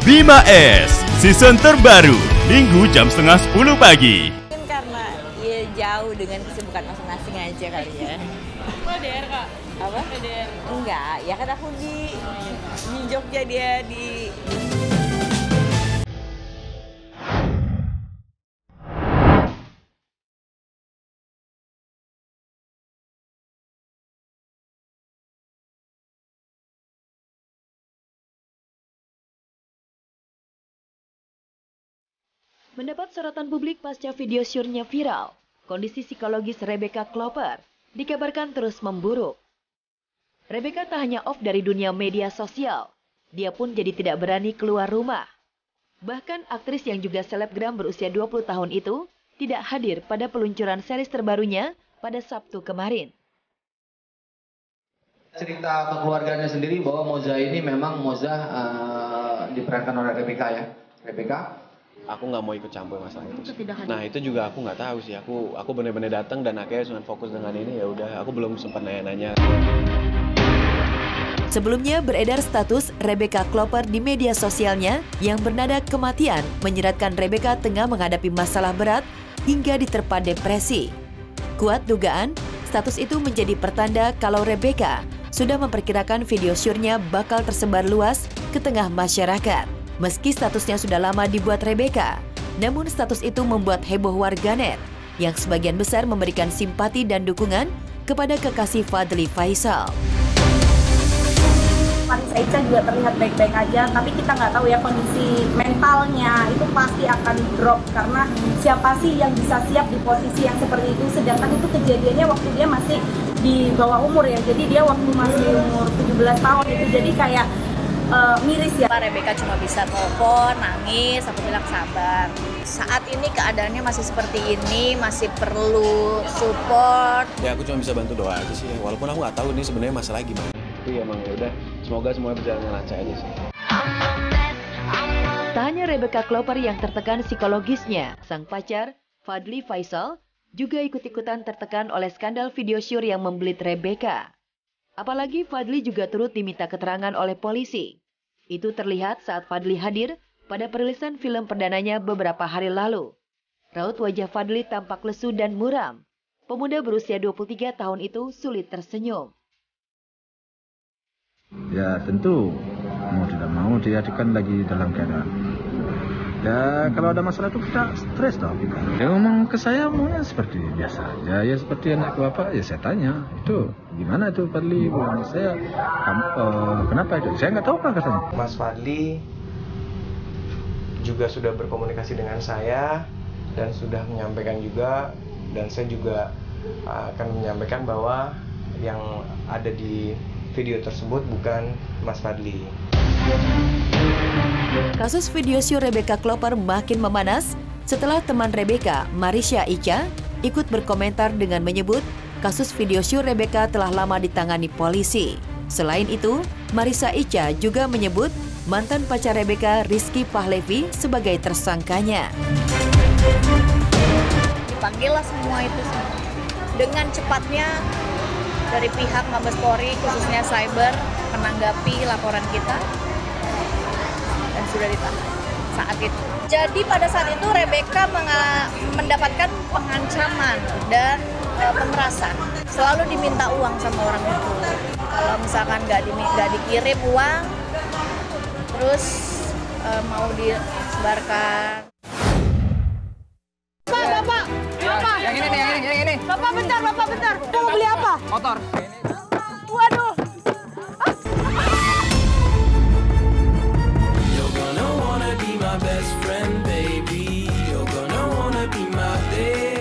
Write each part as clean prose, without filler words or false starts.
Bima S, season terbaru, Minggu jam setengah 10 pagi. Mungkin karena ya jauh dengan kesibukan masing-masing aja kali ya. LDR kak? Apa? LDR? Enggak, ya kan aku di Jogja, dia di... Mendapat sorotan publik pasca video syurnya viral, kondisi psikologis Rebecca Klopper dikabarkan terus memburuk. Rebecca tak hanya off dari dunia media sosial, dia pun jadi tidak berani keluar rumah. Bahkan aktris yang juga selebgram berusia 20 tahun itu tidak hadir pada peluncuran series terbarunya pada Sabtu kemarin. Cerita kekeluarganya sendiri bahwa Moza ini memang diperankan oleh Rebecca ya. Rebecca? Aku nggak mau ikut campur masalah itu. Nah itu juga aku nggak tahu sih. Aku benar-benar datang dan akhirnya cuma fokus dengan ini, ya udah. Aku belum sempat nanya-nanya. Sebelumnya beredar status Rebecca Klopper di media sosialnya yang bernada kematian menyeratkan Rebecca tengah menghadapi masalah berat hingga diterpa depresi. Kuat dugaan, status itu menjadi pertanda kalau Rebecca sudah memperkirakan video syurnya bakal tersebar luas ke tengah masyarakat. Meski statusnya sudah lama dibuat Rebecca, namun status itu membuat heboh warganet yang sebagian besar memberikan simpati dan dukungan kepada kekasih Fadly Faisal. Marissa Ica juga terlihat baik-baik aja, tapi kita nggak tahu ya kondisi mentalnya itu pasti akan drop karena siapa sih yang bisa siap di posisi yang seperti itu, sedangkan itu kejadiannya waktu dia masih di bawah umur ya, jadi dia waktu masih umur 17 tahun itu, jadi kayak miris ya. Rebecca cuma bisa telepon, nangis, aku bilang sabar. Saat ini keadaannya masih seperti ini, masih perlu support. Ya aku cuma bisa bantu doa aja sih. Walaupun aku nggak tahu ini sebenarnya masalah gimana. Tapi emang ya udah. Semoga semua berjalan lancar aja sih. Tak hanya Rebecca Klopper yang tertekan psikologisnya, sang pacar Fadly Faisal juga ikut-ikutan tertekan oleh skandal video syur yang membelit Rebecca. Apalagi Fadly juga turut diminta keterangan oleh polisi. Itu terlihat saat Fadly hadir pada perilisan film perdananya beberapa hari lalu. Raut wajah Fadly tampak lesu dan muram. Pemuda berusia 23 tahun itu sulit tersenyum. Ya tentu, mau tidak mau dia kan lagi dalam keadaan. Ya kalau ada masalah itu kita stres tau kita. Dia ngomong ke saya maunya seperti biasa aja, ya seperti anak bapak, ya saya tanya, itu gimana itu Fadly? Bilang saya, kenapa itu? Saya nggak tahu apa katanya. Mas Fadly juga sudah berkomunikasi dengan saya dan sudah menyampaikan juga, dan saya juga akan menyampaikan bahwa yang ada di video tersebut bukan Mas Fadly. Kasus video syur Rebecca Klopper makin memanas setelah teman Rebecca, Marissa Ica, ikut berkomentar dengan menyebut kasus video syur Rebecca telah lama ditangani polisi. Selain itu, Marissa Ica juga menyebut mantan pacar Rebecca, Rizky Pahlevi, sebagai tersangkanya. Dipanggillah semua itu dengan cepatnya dari pihak Mabes Polri, khususnya cyber, menanggapi laporan kita dan sudah ditahan saat itu. Jadi pada saat itu Rebecca mendapatkan pengancaman dan pemerasan. Selalu diminta uang sama orang itu. Kalau misalkan nggak dikirim uang, terus mau disebarkan. Bapak. Yang ini. Bapak bentar. Mau beli apa? Motor. Waduh.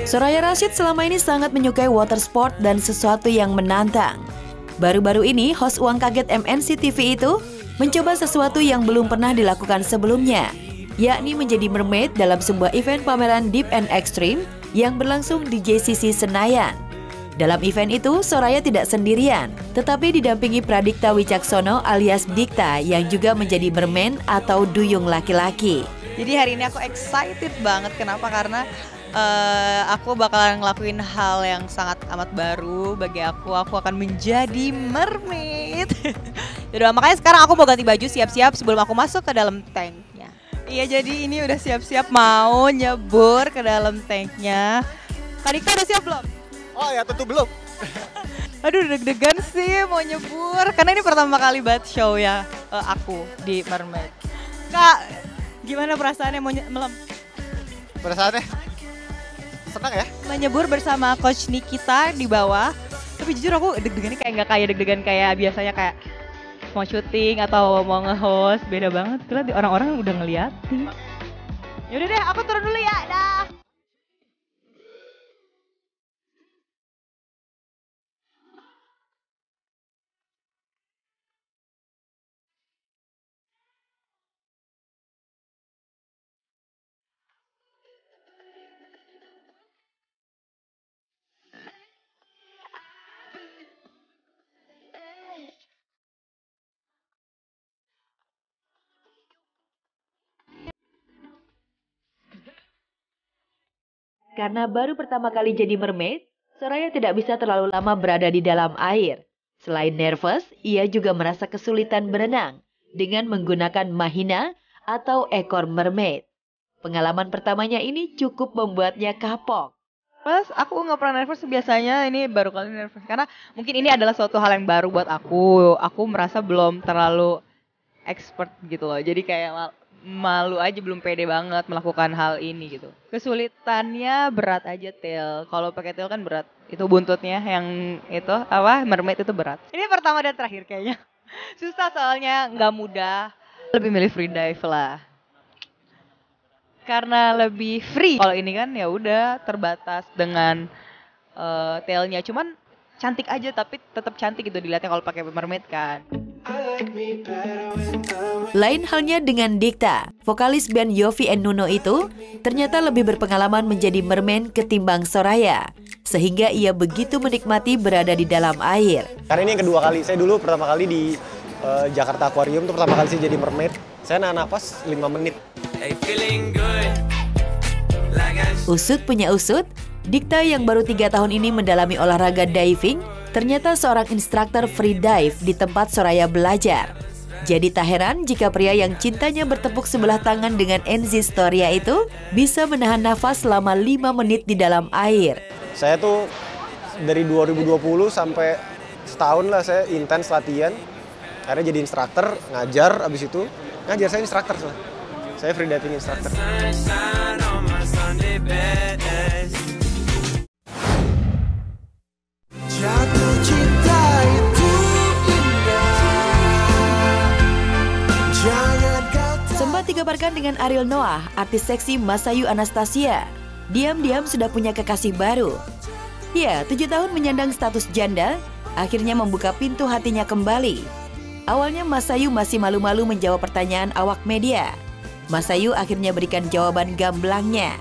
Soraya Rashid selama ini sangat menyukai water sport dan sesuatu yang menantang. Baru-baru ini, host Uang Kaget MNC TV itu mencoba sesuatu yang belum pernah dilakukan sebelumnya, yakni menjadi mermaid dalam sebuah event pameran Deep and Extreme yang berlangsung di JCC Senayan. Dalam event itu, Soraya tidak sendirian, tetapi didampingi Pradikta Wicaksono alias Dikta yang juga menjadi mermaid atau duyung laki-laki. Jadi hari ini aku excited banget. Kenapa? Karena aku bakalan ngelakuin hal yang sangat amat baru bagi aku. Aku akan menjadi mermaid. Jadi makanya sekarang aku mau ganti baju siap-siap sebelum aku masuk ke dalam tanknya. Iya, jadi ini udah siap-siap mau nyebur ke dalam tanknya. Kak Dikta udah siap belum? Oh ya, tentu belum. Aduh, deg-degan sih mau nyebur. Karena ini pertama kali banget show ya aku di Mermaid. Kak, gimana perasaannya mau melem? Perasaannya senang ya? Menyebur bersama Coach Nikita di bawah. Tapi jujur aku deg-degannya kayak nggak kayak deg-degan kayak biasanya kayak mau syuting atau mau nge-host, beda banget. Kira orang-orang udah ngeliatin. Yaudah deh, aku turun dulu ya. Dah. Karena baru pertama kali jadi mermaid, Soraya tidak bisa terlalu lama berada di dalam air. Selain nervous, ia juga merasa kesulitan berenang dengan menggunakan mahina atau ekor mermaid. Pengalaman pertamanya ini cukup membuatnya kapok. Pas aku nggak pernah nervous biasanya, ini baru kali nervous. Karena mungkin ini adalah suatu hal yang baru buat aku. Aku merasa belum terlalu expert gitu loh. Jadi kayak malu aja, belum pede banget melakukan hal ini gitu. Kesulitannya berat aja tail. Kalau pakai tail kan berat. Itu buntutnya yang itu mermaid itu berat. Ini pertama dan terakhir kayaknya. Susah soalnya, nggak mudah. Lebih milih free dive lah. Karena lebih free. Kalau ini kan ya udah terbatas dengan tailnya. Cuman cantik aja, tapi tetap cantik gitu dilihatnya kalau pakai mermaid kan. Lain halnya dengan Dikta, vokalis band Yofi and Nuno itu ternyata lebih berpengalaman menjadi mermaid ketimbang Soraya, sehingga ia begitu menikmati berada di dalam air. Karena ini yang kedua kali, saya dulu pertama kali di Jakarta Aquarium itu pertama kali saya jadi mermaid. Saya nahan napas 5 menit. Usut punya usut, Dikta yang baru 3 tahun ini mendalami olahraga diving, ternyata seorang instruktur free dive di tempat Soraya belajar. Jadi tak heran jika pria yang cintanya bertepuk sebelah tangan dengan Enzi Storia itu bisa menahan nafas selama 5 menit di dalam air. Saya tuh dari 2020 sampai setahun lah saya intens latihan. Akhirnya jadi instruktur, ngajar, abis itu ngajar saya instruktur. Saya free diving instruktur. Jatuh cinta itu indah. Jangan kau sempat dikabarkan dengan Ariel Noah, artis seksi Masayu Anastasia. Diam-diam sudah punya kekasih baru. Ya, 7 tahun menyandang status janda, akhirnya membuka pintu hatinya kembali. Awalnya Masayu masih malu-malu menjawab pertanyaan awak media. Masayu akhirnya berikan jawaban gamblangnya.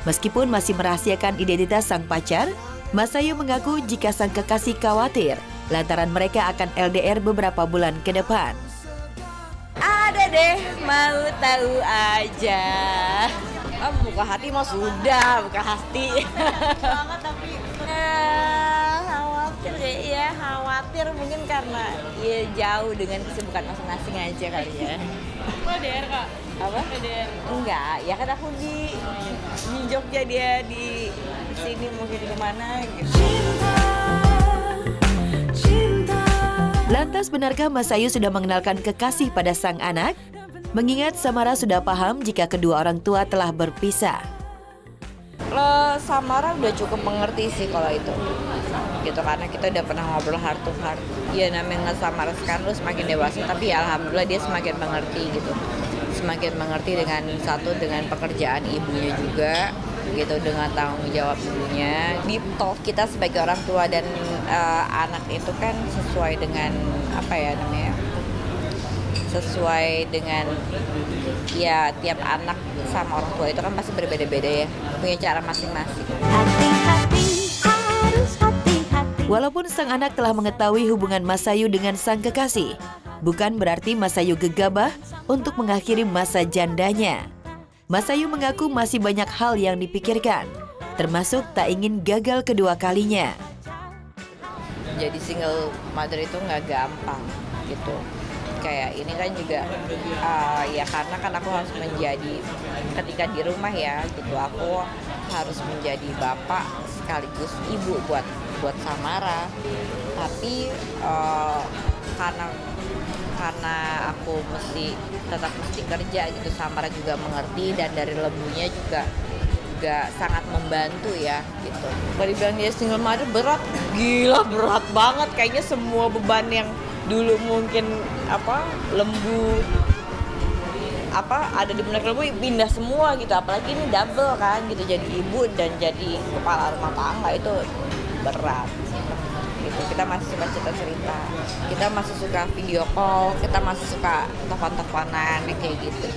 Meskipun masih merahasiakan identitas sang pacar, Masayu mengaku jika sang kekasih khawatir lantaran mereka akan LDR beberapa bulan ke depan. Ada deh, mau tahu aja. Buka hati mah sudah, buka hati. Banget tapi khawatir deh, ya khawatir mungkin karena ya jauh dengan kesibukan masing-masing aja kali ya. LDR Kak? Apa? LDR? Enggak, ya kan aku di Jogja, dia di sini mungkin kemana gitu. Lantas benarkah Masayu sudah mengenalkan kekasih pada sang anak? Mengingat Samara sudah paham jika kedua orang tua telah berpisah. Kalau Samara udah cukup mengerti sih kalau itu. Gitu, karena kita udah pernah ngobrol heart to heart. Ya namanya Samara sekarang lu semakin dewasa, tapi ya alhamdulillah dia semakin mengerti gitu. Semakin mengerti dengan pekerjaan ibunya juga gitu, dengan tanggung jawab ibunya. Di talk kita sebagai orang tua dan anak itu kan sesuai dengan apa ya namanya? Sesuai dengan ya tiap anak sama orang tua itu kan pasti berbeda-beda ya, punya cara masing-masing. Walaupun sang anak telah mengetahui hubungan Masayu dengan sang kekasih, bukan berarti Masayu gegabah untuk mengakhiri masa jandanya. Masayu mengaku masih banyak hal yang dipikirkan, termasuk tak ingin gagal kedua kalinya. Jadi single mother itu nggak gampang gitu. kayak ini kan juga ya karena kan aku harus menjadi ketika di rumah ya gitu, aku harus menjadi bapak sekaligus ibu buat Samara. Tapi karena aku tetap mesti kerja gitu, Samara juga mengerti, dan dari lembunya juga sangat membantu ya gitu. Kalau dibilang dia single mother berat, gila berat banget. Kayaknya semua beban yang dulu mungkin lembu ada di benak lembu pindah semua gitu. Apalagi ini double kan gitu, jadi ibu dan jadi kepala rumah tangga, itu berat gitu. Kita masih suka cerita, kita masih suka video call, kita masih suka telepon-teleponan kayak gitu.